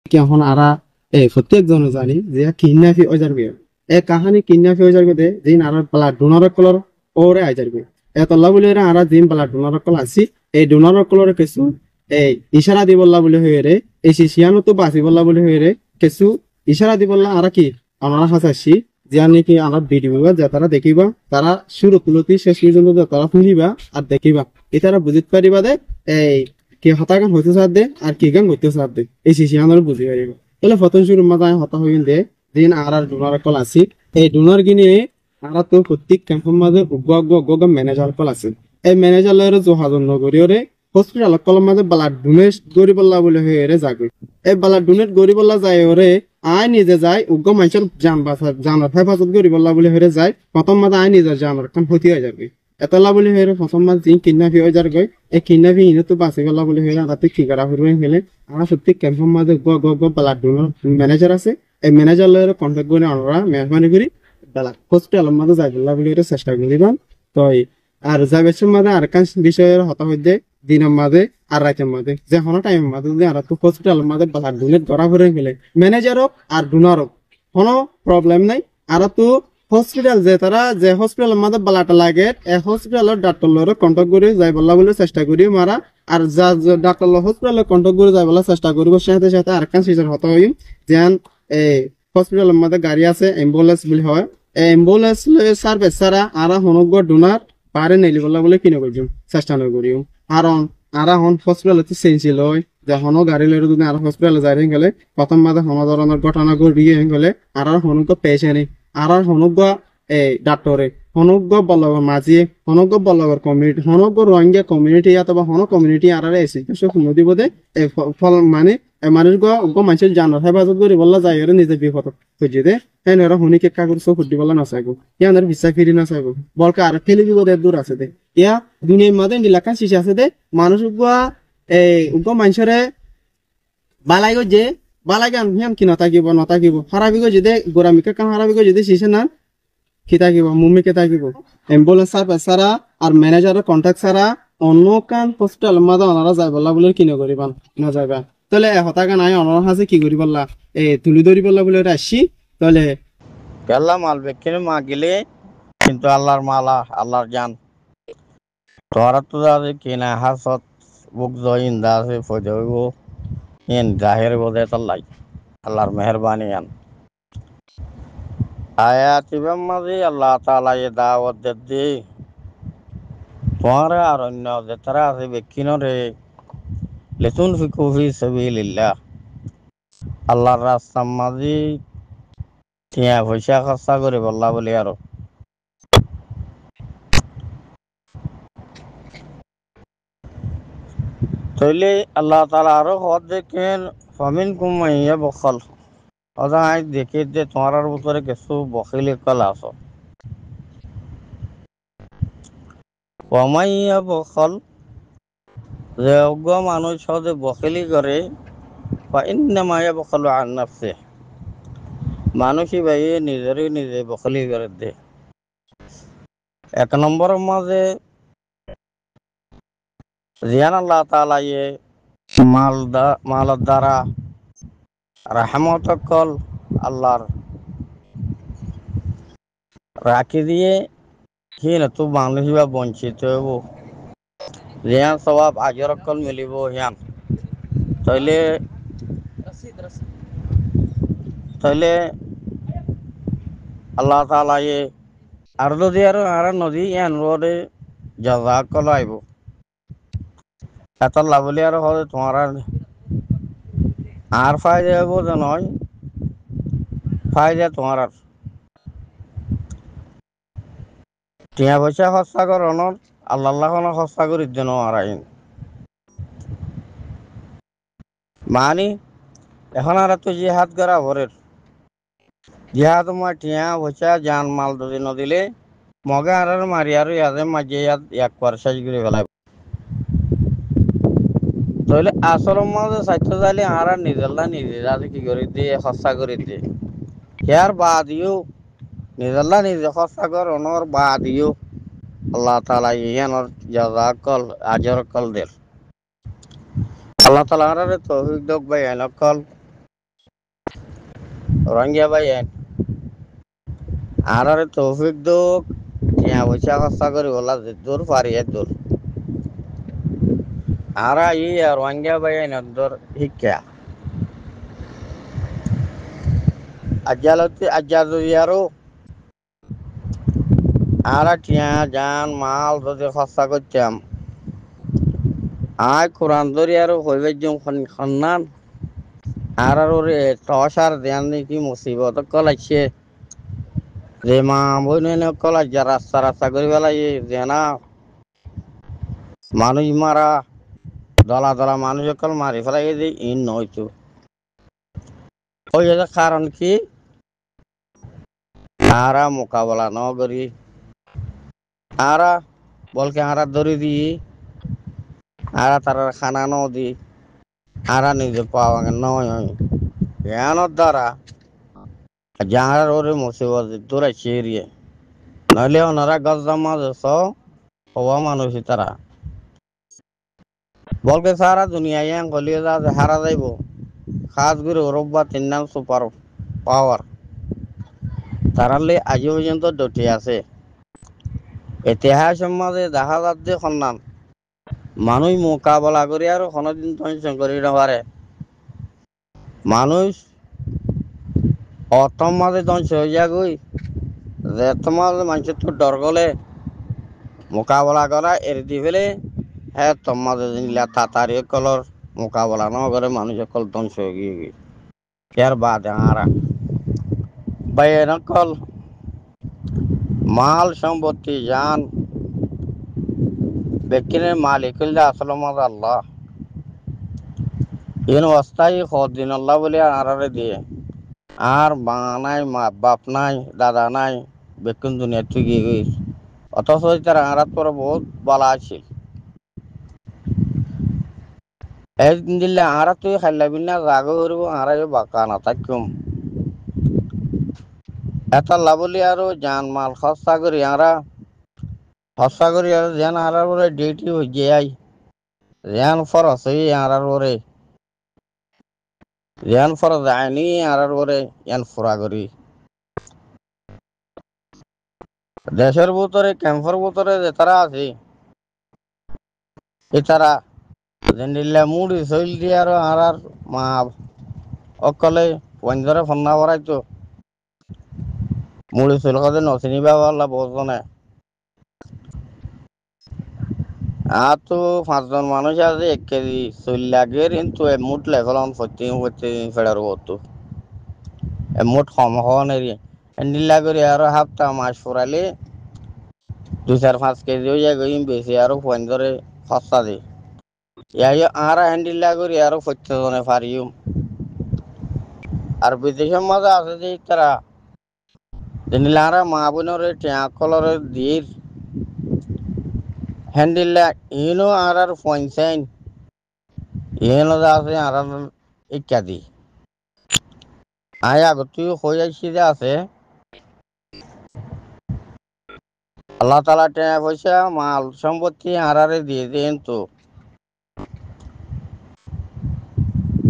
কি এখন আরা প্রত্যেকজনে জানি যে কিডন্যাপি হয়ে যাবে কাহানি কিডন্যাপি হয়ে যাবে দিন আর পালা ডোনার কলর ওরে আই যাবে এতলা বলে আরা দিন পালা ডোনার কল আছি এই ডোনার কলর কিছু ইশারা দি বললা বলে হয়ে রে এই শিশিয়ানো তো বাসি বললা বলে হয়ে রে কিছু ইশারা দি বললা আরা কি আমরা হাসাছি যে নাকি আমরা ভিডিও যা তারা দেখিবা তারা শুরু তুলতি শেষ পর্যন্ত তারা শুনিবা আর দেখিবা এটারা বুঝতে পারিবা দে এই কি হতা গান হইতে সাথ দে আর কি গান করতে সাথ দে এই শিশিয়ানোর বুঝি পারিবা তাহলে প্রথম শুরু মাথায় হতা হইন দে দিন আর ডোনার কল আছি এই ডোনার গিনে আর তো প্রত্যেক ক্যাম্পের মাঝে উগ্র ম্যানেজার কল আছে এই ম্যানেজারের জহাজন নগরীয়রে হসপিটাল কলম মাঝে ব্লাড ডোনেট গরিবল্লা বলে হয়ে রে যাবে এই ব্লাড ডোনেট গরিবল্লা যায় ওরে আয় নিজে যায় উগ্র মানুষের জান বাঁচা জানার হেফাজত গরিবল্লা বলে হয়ে যায় প্রথম মাঝে আয় নিজের জানার কাম ক্ষতি হয়ে যাবে এতলা বলে হয়ে প্রথম মাঝে যিনি কিডন্যাপি হয়ে যার গই এই কিডন্যাপি ইনে তো বাঁচি গল্লা বলে হয়ে রাতে কি করা হইবে ফেলে আমরা সত্যি ক্যাম্পের মাঝে ব্লাড ডোনার ম্যানেজার আছে এই ম্যানেজার লয়ের কন্ট্যাক্ট করে আমরা মেহরবানি করি হসপিটালের মাঝে যাই বললা বলে চেষ্টা করিবান তো আর যাবের মাঝে আর কান বিষয়ের হতা হইতে দিনের মাঝে আর রাতের মাঝে যে কোনো টাইমের মাঝে যদি আর তো হসপিটালের মাঝে ব্লাড ডোনেট করা করে ফেলে ম্যানেজার হোক আর ডোনার হোক কোনো প্রবলেম নাই আর তো হসপিটাল যে তারা যে হসপিটালের মাঝে ব্লাড লাগে এই হসপিটালের ডাক্তার লয়ের কন্ট্যাক্ট করে যাই বললা বলে চেষ্টা করি মারা আর যা ডাক্তার হসপিটালের কন্ট্যাক্ট করে যাই বলা চেষ্টা করিব সাথে সাথে আর কান সিজার হতা হইম যেন এই হসপিটালের মধ্যে গাড়ি আছে অ্যাম্বুলেন্স বলে হয় অ্যাম্বুলেন্স সার্ভিস ছাড়া আর হনগ্য ডোনার পারে নেলি বললা বলে কিনে করিম চেষ্টা নয় করিম কারণ আর হন হসপিটালতে চেঞ্জি লয় যে হনো গাড়ি লয় যদি আর হসপিটালে যাই গেলে প্রথম মাঝে হন ধরনের ঘটনা ঘটিয়ে গেলে আর হনুগ্য পেশেন্ট আর হনুগ্য ডাক্তরে হনুগ্য বল্লভর মাঝি হনুগ্য বল্লভর কমিউনিটি হনুগ্য রোহিঙ্গা কমিউনিটি অথবা হন কমিউনিটি আর এসি কোনো দিব দে ফল মানে মানুষ মানুষের জানার হেফাজত করি বললা যাই নিজে বিপদ খুঁজে দে হ্যাঁ ওরা হুনি কে কাগজ চোখ ফুটি বলা নাচাইবো ইয়াদের বিশ্বাস ফিরি নাচাইবো বলকা আর ফেলে দিব দে দূর আছে দে ইয়া দুনিয়ার মাঝে নিলাকা শিশে আছে দে মানুষ মানুষের বালাই গো যে বালাই গান হিয়াম কি নতাকিব হারাবি গো যদি গোরামিকে কাম হারাবি গো যদি শিশে না কি থাকিব মুমিকে থাকিব অ্যাম্বুলেন্স সার্ভিস ছাড়া আর ম্যানেজারের কন্ট্যাক্ট ছাড়া অন্য কান হসপিটাল মাঝে ওনারা যাই বললা বলে কিনে করিবান না যাইবা তাহলে হতাকা নাই অনার হাসে কি করি বললা তুলি ধরি বললা বলে আসছি তাহলে আল্লাহ মাল বেকিনে মা গেলে কিন্তু আল্লাহর মালা আল্লাহর জান তোরা তো যাবে কিনা হাসত বুক জয়িন দা আছে ফজে হইব ইন জাহের বোধে তাল্লাই আল্লাহর মেহরবানি আন আয়াতিবাম মাঝে আল্লাহ তাআলা এ দাওয়াত দি তোরা আর অন্য যে তারা আছে বেকিনরে লেতুন ফিকু ফি সাবিলিল্লাহ আল্লাহর রাস্তার মাঝে টিয়া পয়সা খরচা করে বললা বলি আরো তাইলে আল্লাহ তাআলা আরো হদ দেখেন ফামিন কুমাইয়া বখল ওদা আই দেখে যে তোমার ভিতরে কিছু বখিলি কল আছো কমাইয়া বখল যে অজ্ঞ মানুষ যে বখিলি করে বা ইন্নামাইয়া বখল আন নাফসে মানুষই ভাই নিজে বখলি করে দে এক নম্বরের মাঝে জিয়ান আল্লাহ তাআলা ইয়ে মালের দ্বারা রাহমত কল আল্লাহর রাখি দিয়ে কি না তো বাংলা হিবা বঞ্চিত হইব জিয়ান সবাব আজর কল মিলিব হিয়ান তাইলে আল্লাহ তাআলা ইয়ে আর যদি আর নদী ইয়ান রোডে জাযা কল আইব এত লাভলি আর হবে তোমার আর ফায়দা হইব যে নয় ফায়দা তোমার আর টিয়া পয়সা খরচা করানোর আল্লাহ খরচা করি দেন আর আইন মানি এখন আর তো জিহাদ করা ভরের জিহাদ তোমার টিয়া পয়সা জান মাল যদি নদিলে মগে আর মারি আর ইয়াদে মাঝে ইয়াদ এক পয়সা করে ফেলাই তাহলে আসল মাঝে স্বাস্থ্য চাইলে আর নিজে যাতে কি করে দিয়ে খরচা করে দিয়ে ইয়ার বাদিও নিজে খরচা কর অনর বাদিও আল্লাহ তাআলা ইয়ানর জাযা কল আজর কল দের আল্লাহ তাআলা আর তৌফিক দক ভাই আনকল রোহিঙ্গা ভাই আর তৌফিক দুঃখ টিয়া পয়সা খরচা করি বলা যে দূর পারি দূর আর রোহিঙ্গা ভাই দূর শিক্ষা আজ্জালতি আরো আর টিয়া জান মাল যদি খরচা করতাম আয় কোরআন ধরি আর হইবে খন্নান আর ওরে টসার ধ্যান কি মুসিবত কলাইছে যে মা বইন কলাই যা রাস্তা রাস্তা করে বেলাই যে না মানুষ মারা দলা দলা মানুষ সকল মারি ফেলাই যে ইন নয়তো ওই কারণ কি আরা মোকাবেলা ন করি আরা বলকে আরা ধরি দিই আরা তার খানা ন দি আরা নিজে পাওয়া নয় জ্ঞানের দ্বারা যার ওরে মুসিবত দূরে চেরিয়ে নইলে ওনারা গজ্জামা যেস হওয়া মানুষ তারা বলকে সারা দুনিয়ায় গলিয়ে যা হারা যাইব খাস করে ওরব্বা তিন নাম সুপার পাওয়ার তারালে আজও পর্যন্ত ডটি আছে ইতিহাসের মাঝে দেখা যাচ্ছে সন্ধান মানুষ মোকাবেলা করি আর কোনোদিন টেনশন করি না পারে মানুষ অতম মাঝে ধ্বংস হয়ে যাগই যে তোমার মানুষের তো ডর গলে মোকাবেলা করা এর দি ফেলে হ্যাঁ তোমার জিনিলা তাতারি কলর মোকাবেলা ন করে মানুষ কল ধ্বংস হয়ে গিয়ে এর বাদ আরা বাইরে কল মাল সম্পত্তি জান ব্যক্তির মালিক আসল মত আল্লাহ ইন অস্থায়ী দিন আল্লাহ বলে আরারে দিয়ে আর মা নাই মা বাপ নাই দাদা নাই বেকুন দুনিয়া ঠিকই গই অথচ তার আরাত পরে বহুত বলা আছে একদিন দিলে আরা তুই খাইলাবি না রাগ করব আরা বাঁকা না থাকুম এটা লাভলি আর জান মাল খরচা করি আরা খরচা করি আর যেন আরার পরে ডিউটি হয়ে যায় যেন ফরস আরার পরে যেন ফরস যায়নি আরার পরে এন ফুরা করি দেশের ভিতরে ক্যাম্পের ভিতরে যে তারা আছে এ তারা যেনিলে মুড়ি শৈল দিয়ে আর মা অকলে পঞ্জরে ফন্না ভরাইতো মুড়ি শৈল কাজে নচিনি বাবা বোঝনে আর তো 5 জন মানুষ আছে 1 কেজি শৈল লাগে কিন্তু মুঠ লেভেল প্রত্যেকদিন ফেরার হতো মুঠ কম হওয়ার এন্ডিলা করে আরো হাফটা মাস ফুরাইলে 2-4-5 কেজি হয়ে যায় বেশি আরো পঞ্জরে খরচা দিই আর হ্যান্ডিল্লা করি আরো প্রত্যেকজনে পারিও আর বিদেশের মাঝে আছে যে তারা যেনিলারা মা বোনের টিয়া কলরের দির হ্যান্ডিল্লা ইনো আর পয়সাইন ইনো আছে আর ইত্যাদি আগত হয়ে যাচ্ছি যে আছে আল্লাহ তালা টিয়া পয়সা মাল সম্পত্তি আরারে দিয়ে দেন তো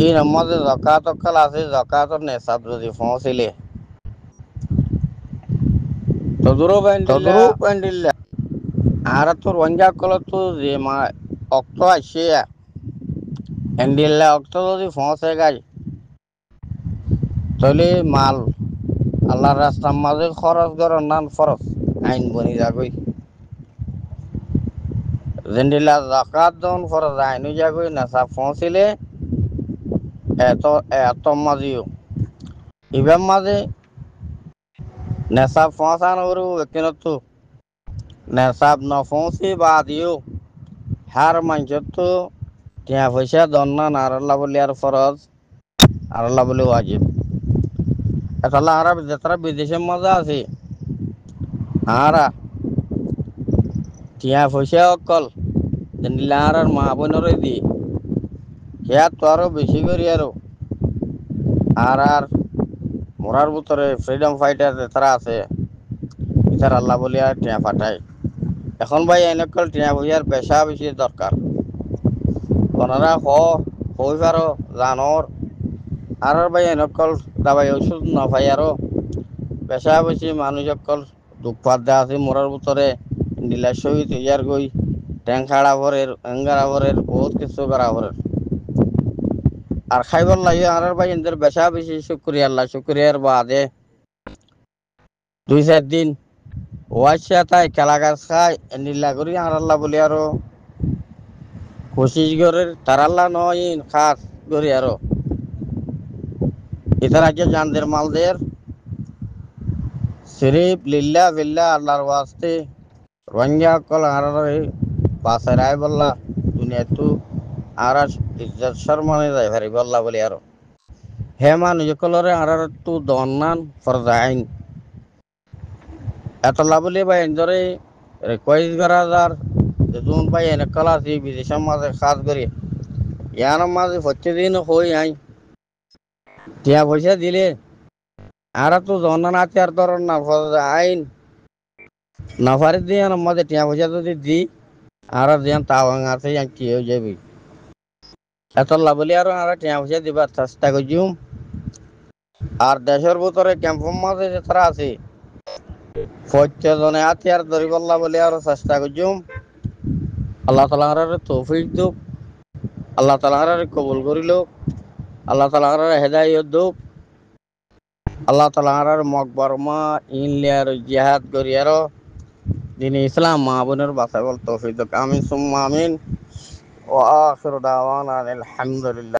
এই মধ্যে জকাত কাল আছে জকাতর নেশাব যদি পৌঁছিলে তদুরও প্যান্ডিল্লা আর তো রোহিঙ্গা কল তো যে মা অক্ত আসে এন্ডিল্লা অক্ত যদি পৌঁছে গাই তাহলে মাল আল্লাহর রাস্তার মাঝে খরচ করার নাম ফরজ আইন বনি যাগই যেন্ডিল্লা জকাত যখন ফরজ আইন যাগই নেশাব পৌঁছিলে এত মাঝেও ইবার মাঝে নেশাব পৌঁছানো কিন্তু নেশাব নপৌঁছি বা দিও হার মানুষের তো টিয়া পয়সা দন্না নারাল্লা বলি আর ফরজ আল্লাহ বলে ওয়াজিব তাহলে আর যারা বিদেশের মজা আছে আরা টিয়া পয়সা অকল দিলা আর মা বোনের দি সেয়া তো আরো বেশি করি আর মরার ভিতরে ফ্রিডম ফাইটার তারা আছে এটার আল্লাহ বলি আর টিয়া ফাটায় এখন ভাই এনেকল টিয়া পয়সার পেশা বেশি দরকার ওনারা হই পারো জানর আর ভাই অকল দাবাই ওষুধ না ভাই আরো পেশা বেশি মানুষ অকল দুপাত দেওয়া আছে মরার ভিতরে নীলা সহিত ইয়ার গই ট্যাং খাড়া ভরের অ্যাঙ্গারা ভরের বহুত কিছু করা ভরের আর খাইবার লাগে আর ভাই এদের বেশা বেশি শুক্রিয়া আল্লাহ শুক্রিয়ার বাদে 2-4 দিন ওয়াইসা তাই খেলা গাছ খায় নীলা করি আর আল্লাহ বলি আরো কোশিশ করে তার আল্লাহ নয় খাস করি আরো ইতার আগে জানদের মালদের সিরিফ লিল্লা বিল্লা আল্লাহর ওয়াস্তে রঞ্জা কল আর বাসায় রায় বললা দুনিয়া তু আর ইজ্জত শর্মানে যায় ভারি বললা বলি আরো হে মানুষ কলরে আর তু দন্নান ফরজা আইন এত লাভলি বা এনজরে রিকোয়েস্ট করা যার যেমন ভাই এনে কলা আছে বিদেশের মাঝে কাজ করি ইয়ার মাঝে প্রতিদিন হই আই টিয়া পয়সা দিলে আর তো জন্নান আছে আর ধর না ফরজা আইন না ফারি দিয়ে আমাদের টিয়া পয়সা যদি দি আর দিয়ান তাও আছে কি হয়ে যাবি এত লাভলি আর টিয়া পয়সা দিবার চেষ্টা করছিম আর দেশের ভিতরে ক্যাম্পের মাঝে যে তারা আছে প্রত্যেকজনে আছে আর ধরিবল্লা বলে আরো চেষ্টা করছিম আল্লাহ তালা তৌফিক দুক আল্লাহ তালা কবুল করিল আল্লাহ তালা হেদায়ত দুক আল্লাহ তালা মকবরমা ইনলিয়ার জিহাদ করিয়ার দিন ইসলাম মা বোনের বাসায় বল তৌফিক দুক আমিন সুম্মা আমিন ও আখিরু দাওয়ানা আলহামদুলিল্লাহ।